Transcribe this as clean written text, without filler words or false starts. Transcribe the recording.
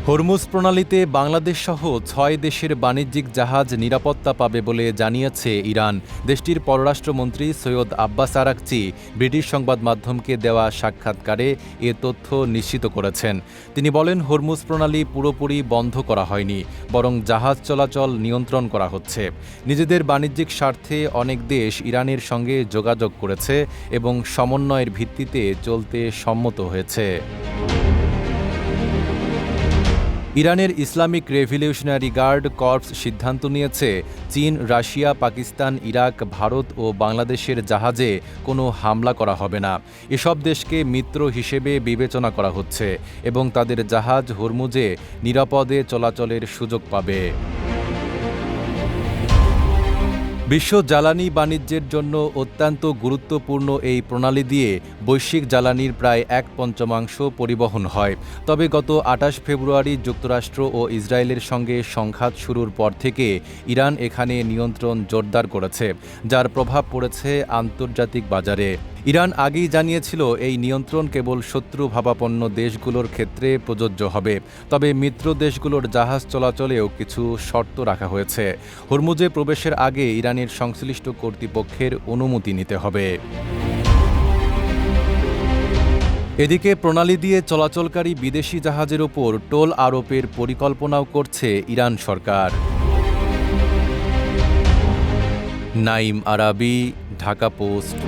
Hormuz প্রণালীতে বাংলাদেশসহ ৬ দেশের বাণিজ্যিক জাহাজ নিরাপত্তা পাবে বলে জানিয়েছে ইরান। দেশটির পররাষ্ট্রমন্ত্রী সৈয়দ আব্বাস আরাকচি ব্রিটিশ সংবাদ মাধ্যমকে দেওয়া সাক্ষাৎকারে এ তথ্য নিশ্চিত করেছেন। তিনি বলেন, হরমুজ প্রণালী পুরোপুরি বন্ধ করা হয়নি, বরং জাহাজ চলাচল নিয়ন্ত্রণ করা হচ্ছে। নিজেদের বাণিজ্যিক স্বার্থে অনেক দেশ ইরানের সঙ্গে যোগাযোগ করেছে এবং সমন্বয়ের ভিত্তিতে চলতে সম্মত হয়েছে। ইরানের ইসলামিক রেভলিউশনারি গার্ড কর্পস সিদ্ধান্ত নিয়েছে, চীন, রাশিয়া, পাকিস্তান, ইরাক, ভারত ও বাংলাদেশের জাহাজে কোনো হামলা করা হবে না। এসব দেশকে মিত্র হিসেবে বিবেচনা করা হচ্ছে এবং তাদের জাহাজ হরমুজে নিরাপদে চলাচলের সুযোগ পাবে। বিশ্ব জ্বালানি বাণিজ্যের জন্য অত্যন্ত গুরুত্বপূর্ণ এই প্রণালী দিয়ে বৈশ্বিক জ্বালানির প্রায় ১/৫ পরিবহন হয়। তবে গত ২৮ ফেব্রুয়ারি যুক্তরাষ্ট্র ও ইসরায়েলের সঙ্গে সংঘাত শুরুর পর থেকে ইরান এখানে নিয়ন্ত্রণ জোরদার করেছে, যার প্রভাব পড়েছে আন্তর্জাতিক বাজারে। ইরান আগেই জানিয়েছিল, এই নিয়ন্ত্রণ কেবল শত্রুভাবাপন্ন দেশগুলোর ক্ষেত্রে প্রযোজ্য হবে। তবে মিত্র দেশগুলোর জাহাজ চলাচলেও কিছু শর্ত রাখা হয়েছে। হরমুজে প্রবেশের আগে ইরানের সংশ্লিষ্ট কর্তৃপক্ষের অনুমতি নিতে হবে। এদিকে প্রণালী দিয়ে চলাচলকারী বিদেশি জাহাজের ওপর টোল আরোপের পরিকল্পনাও করছে ইরান সরকার। নাঈম আরাবী, ঢাকা পোস্ট।